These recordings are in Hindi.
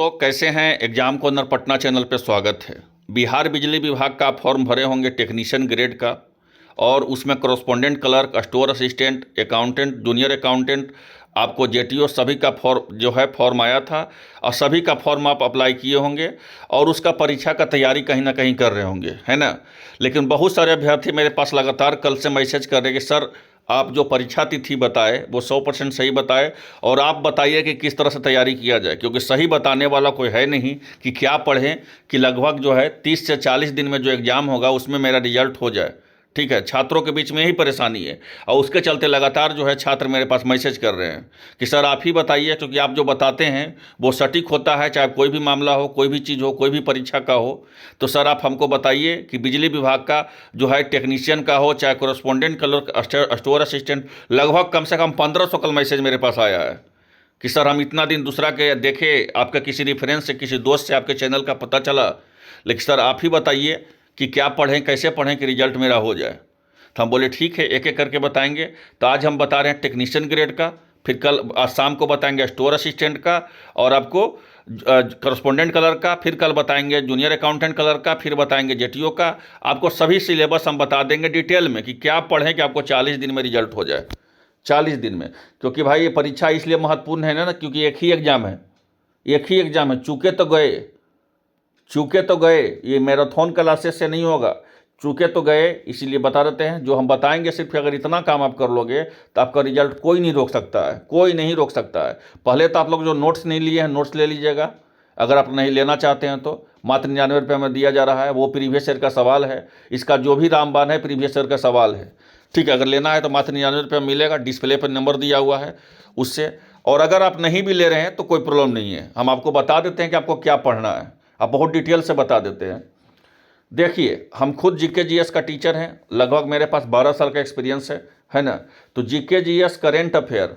तो कैसे हैं एग्जाम कॉर्नर पटना चैनल पे स्वागत है। बिहार बिजली विभाग का आप फॉर्म भरे होंगे टेक्नीशियन ग्रेड का, और उसमें correspondent clerk, store assistant, accountant, junior accountant, आपको जेटीओ सभी का फॉर्म जो है फॉर्म आया था, और सभी का फॉर्म आप अप्लाई किए होंगे और उसका परीक्षा का तैयारी कहीं ना कहीं कर रहे होंगे, है ना। लेकिन बहुत सारे अभ्यर्थी मेरे पास लगातार कल से मैसेज कर रहे हैं कि सर आप जो परीक्षा तिथि बताए वो 100% सही बताए, और आप बताइए कि किस तरह से तैयारी किया जाए, क्योंकि सही बताने वाला कोई है नहीं कि क्या पढ़ें कि लगभग जो है 30 से 40 दिन में जो एग्ज़ाम होगा उसमें मेरा रिजल्ट हो जाए। ठीक है, छात्रों के बीच में यही परेशानी है, और उसके चलते लगातार जो है छात्र मेरे पास मैसेज कर रहे हैं कि सर आप ही बताइए, क्योंकि आप जो बताते हैं वो सटीक होता है, चाहे कोई भी मामला हो, कोई भी चीज़ हो, कोई भी परीक्षा का हो। तो सर आप हमको बताइए कि बिजली विभाग का जो है टेक्नीशियन का हो, चाहे कोरेस्पोंडेंट क्लर्क, स्टोर असिस्टेंट, लगभग कम से कम 1500 कल मैसेज मेरे पास आया है कि सर हम इतना दिन दूसरा के देखे, आपका किसी रेफरेंस से, किसी दोस्त से आपके चैनल का पता चला, लेकिन सर आप ही बताइए कि क्या पढ़ें, कैसे पढ़ें कि रिजल्ट मेरा हो जाए। तो हम बोले ठीक है, एक एक करके बताएंगे। तो आज हम बता रहे हैं टेक्नीशियन ग्रेड का, फिर कल आज शाम को बताएंगे स्टोर असिस्टेंट का, और आपको करस्पोंडेंट कलर का, फिर कल बताएंगे जूनियर अकाउंटेंट कलर का, फिर बताएंगे जेटीओ का। आपको सभी सिलेबस हम बता देंगे डिटेल में कि क्या पढ़ें कि आपको 40 दिन में रिजल्ट हो जाए, 40 दिन में। क्योंकि भाई ये परीक्षा इसलिए महत्वपूर्ण है ना, क्योंकि एक ही एग्ज़ाम है, एक ही एग्ज़ाम है। चूके तो गए, ये मैराथन क्लासेस से नहीं होगा। चूके तो गए, इसीलिए बता देते हैं। जो हम बताएंगे सिर्फ अगर इतना काम आप कर लोगे तो आपका रिजल्ट कोई नहीं रोक सकता है, कोई नहीं रोक सकता है। पहले तो आप लोग जो नोट्स नहीं लिए हैं, नोट्स ले लीजिएगा। अगर आप नहीं लेना चाहते हैं तो मात्र 99 रुपये में दिया जा रहा है, वो प्रीवियस ईयर का सवाल है। इसका जो भी रामबाण है प्रीवियस ईयर का सवाल है। ठीक है, अगर लेना है तो मात्र 99 रुपये मिलेगा, डिस्प्ले पर नंबर दिया हुआ है उससे। और अगर आप नहीं भी ले रहे हैं तो कोई प्रॉब्लम नहीं है, हम आपको बता देते हैं कि आपको क्या पढ़ना है, आप बहुत डिटेल से बता देते हैं। देखिए, हम खुद जीके जीएस का टीचर हैं, लगभग मेरे पास 12 साल का एक्सपीरियंस है ना। तो जीके जीएस करेंट अफेयर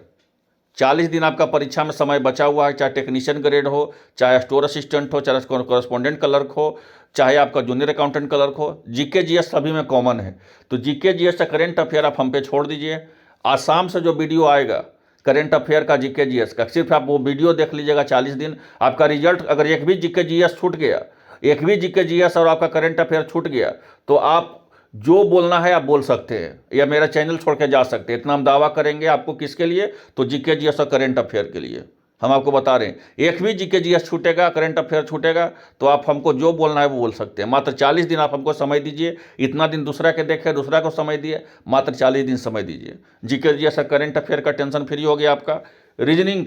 40 दिन आपका परीक्षा में समय बचा हुआ है, चाहे टेक्नीशियन ग्रेड हो, चाहे स्टोर असिस्टेंट हो, चाहे कॉरेस्पोंडेंट क्लर्क हो, चाहे आपका जूनियर अकाउंटेंट क्लर्क हो, जीके जीएस सभी में कॉमन है। तो जीके जीएस का करेंट अफेयर आप हम पे छोड़ दीजिए। आज शाम से जो वीडियो आएगा करेंट अफेयर का, जीके जीएस का, सिर्फ आप वो वीडियो देख लीजिएगा। 40 दिन आपका रिजल्ट, अगर एक भी जीके जीएस छूट गया, एक भी जीके जीएस और आपका करंट अफेयर छूट गया, तो आप जो बोलना है आप बोल सकते हैं, या मेरा चैनल छोड़ के जा सकते हैं। इतना हम दावा करेंगे आपको, किसके लिए? तो जीके जीएस और करंट अफेयर के लिए हम आपको बता रहे हैं। एक भी जीके जीएस छूटेगा, करंट अफेयर छूटेगा, तो आप हमको जो बोलना है वो बोल सकते हैं। मात्र 40 दिन आप हमको समय दीजिए। इतना दिन दूसरा के देखे, दूसरा को समय दिए, मात्र 40 दिन समय दीजिए। जीके जीएस और करंट अफेयर का टेंशन फ्री हो गया आपका। रीजनिंग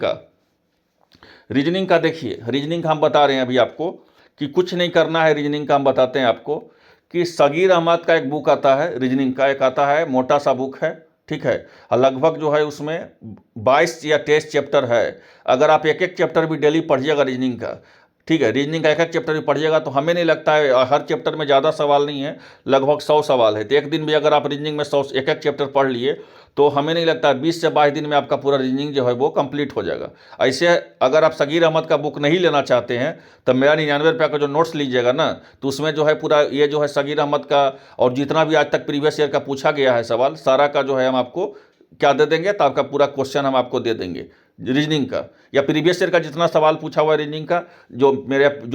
का देखिए, रीजनिंग हम बता रहे हैं अभी आपको कि कुछ नहीं करना है। रीजनिंग का हम बताते हैं आपको कि सगीर अहमद का एक बुक आता है रीजनिंग का, एक आता है, मोटा सा बुक है, ठीक है। और लगभग जो है उसमें 22 या 23 चैप्टर है। अगर आप एक एक चैप्टर भी डेली पढ़िएगा रीजनिंग का, ठीक है, रीजनिंग का एक एक चैप्टर भी पढ़िएगा, तो हमें नहीं लगता है, हर चैप्टर में ज़्यादा सवाल नहीं है, लगभग 100 सवाल है। तो एक दिन भी अगर आप रीजनिंग में 100 एक एक चैप्टर पढ़ लिए, तो हमें नहीं लगता 20 से 22 दिन में आपका पूरा रीजनिंग जो है वो कंप्लीट हो जाएगा। ऐसे अगर आप सगीर अहमद का बुक नहीं लेना चाहते हैं तो मेरा 99 रुपये का जो नोट्स लीजिएगा ना, तो उसमें जो है पूरा ये जो है सगीर अहमद का, और जितना भी आज तक प्रीवियस ईयर का पूछा गया है सवाल, सारा का जो है हम आपको क्या दे देंगे, तो आपका पूरा क्वेश्चन हम आपको दे देंगे रीजनिंग का, या प्रीवियस ईयर का जितना सवाल पूछा हुआ है रीजनिंग का, जो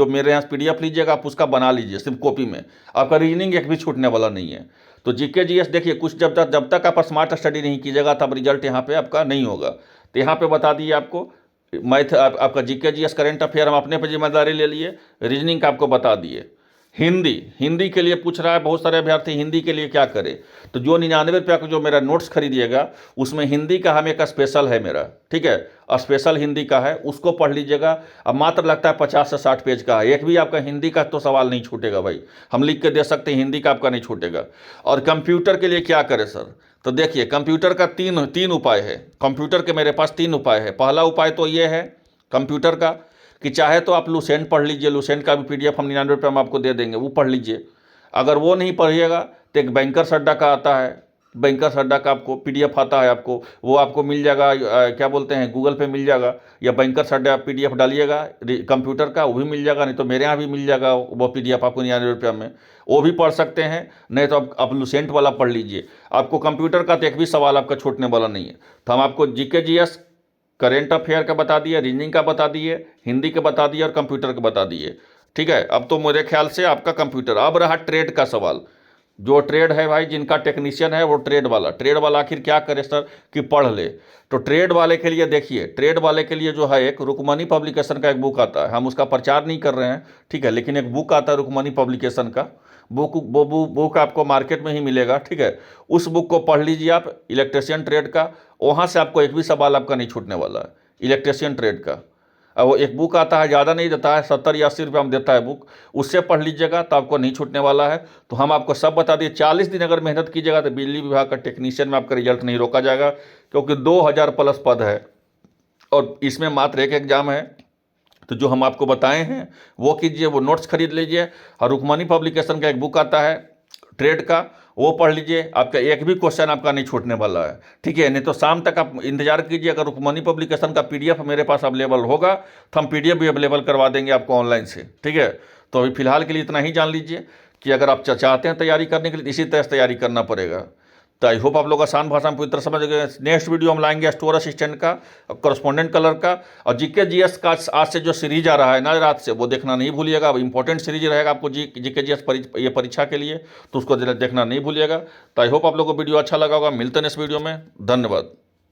मेरे यहाँ पीडीएफ लीजिएगा, आप उसका बना लीजिए सिर्फ कॉपी में। आपका रीजनिंग एक भी छूटने वाला नहीं है। तो जीके जीएस देखिए, कुछ जब तक आप स्मार्ट स्टडी नहीं कीजिएगा तब रिजल्ट यहाँ पे आपका नहीं होगा। तो यहाँ पे बता दिए आपको मैथ, आपका जीके जीएस करेंट अफेयर हम अपने पे जिम्मेदारी ले लिए। रीजनिंग का आपको बता दिए। हिंदी के लिए पूछ रहा है बहुत सारे अभ्यर्थी, हिंदी के लिए क्या करें। तो जो 99 रुपये का जो मेरा नोट्स खरीदिएगा, उसमें हिंदी का हम एक स्पेशल है मेरा, ठीक है, स्पेशल हिंदी का है, उसको पढ़ लीजिएगा। अब मात्र लगता है 50 से 60 पेज का है, एक भी आपका हिंदी का तो सवाल नहीं छूटेगा भाई, हम लिख के दे सकते हैं, हिंदी का आपका नहीं छूटेगा। और कंप्यूटर के लिए क्या करें सर? तो देखिए, कंप्यूटर का तीन उपाय है। कंप्यूटर के मेरे पास 3 उपाय है। पहला उपाय तो ये है कंप्यूटर का कि चाहे तो आप लुसेंट पढ़ लीजिए, लुसेंट का भी पीडीएफ हम 99 रुपये में आपको दे देंगे, वो पढ़ लीजिए। अगर वो नहीं पढ़िएगा तो एक बैंकर्स अड्डा का आता है, बैंकर्स अड्डा का आपको पीडीएफ आता है, आपको वो आपको मिल जाएगा, क्या बोलते हैं, गूगल पे मिल जाएगा, या बैंकर्स अड्डा पीडीएफ डालिएगा कंप्यूटर का, वो भी मिल जाएगा। नहीं तो मेरे यहाँ भी मिल जाएगा वो पीडीएफ आपको 99 रुपये में, वो भी पढ़ सकते हैं। नहीं तो आप लुसेंट वाला पढ़ लीजिए, आपको कंप्यूटर का तो एक भी सवाल आपका छूटने वाला नहीं है। तो हम आपको जीके जीएस करेंट अफेयर का बता दिए, रीजनिंग का बता दिए, हिंदी का बता दिए और कंप्यूटर का बता दिए। ठीक है, अब तो मेरे ख्याल से आपका कंप्यूटर, अब रहा ट्रेड का सवाल। जो ट्रेड है भाई, जिनका टेक्नीशियन है वो ट्रेड वाला आखिर क्या करे सर कि पढ़ ले। तो ट्रेड वाले के लिए देखिए, ट्रेड वाले के लिए जो है एक रुकमणी पब्लिकेशन का एक बुक आता है, हम उसका प्रचार नहीं कर रहे हैं, ठीक है, लेकिन एक बुक आता है रुकमणी पब्लिकेशन का, वो बुक आपको मार्केट में ही मिलेगा। ठीक है, उस बुक को पढ़ लीजिए आप, इलेक्ट्रिशियन ट्रेड का। वहाँ से आपको एक भी सवाल आपका नहीं छूटने वाला है, इलेक्ट्रिशियन ट्रेड का। अब वो एक बुक आता है, ज़्यादा नहीं देता है, 70 या 80 रुपये में देता है बुक, उससे पढ़ लीजिएगा तो आपको नहीं छूटने वाला है। तो हम आपको सब बता दिए, 40 दिन अगर मेहनत कीजिएगा तो बिजली विभाग का टेक्नीशियन में आपका रिजल्ट नहीं रोका जाएगा, क्योंकि 2000 प्लस पद है और इसमें मात्र एक एग्जाम है। तो जो हम आपको बताए हैं वो कीजिए, वो नोट्स खरीद लीजिए, और रुकमणी पब्लिकेशन का एक बुक आता है ट्रेड का, वो पढ़ लीजिए, आपका एक भी क्वेश्चन आपका नहीं छूटने वाला है। ठीक है, नहीं तो शाम तक आप इंतजार कीजिए, अगर रुकमणी पब्लिकेशन का पीडीएफ मेरे पास अवेलेबल होगा तो हम पीडीएफ भी अवेलेबल करवा देंगे आपको ऑनलाइन से। ठीक है, तो अभी फिलहाल के लिए इतना ही जान लीजिए कि अगर आप चाहते हैं तैयारी करने के लिए, इसी तरह से तैयारी करना पड़ेगा। तो आई होप आप लोग आसान भाषा में पूरी तरह समझ गए। नेक्स्ट वीडियो हम लाएंगे स्टोर असिस्टेंट का, करस्पॉन्डेंट कलर का, और जीके जीएस का आज से जो सीरीज आ रहा है ना रात से, वो देखना नहीं भूलिएगा। अब इंपॉर्टेंट सीरीज रहेगा आपको जीके जीएस ये परीक्षा के लिए, तो उसको देखना नहीं भूलिएगा। तो आई होप आप लोगों को वीडियो अच्छा लगा होगा। मिलते हैं इस वीडियो में, धन्यवाद।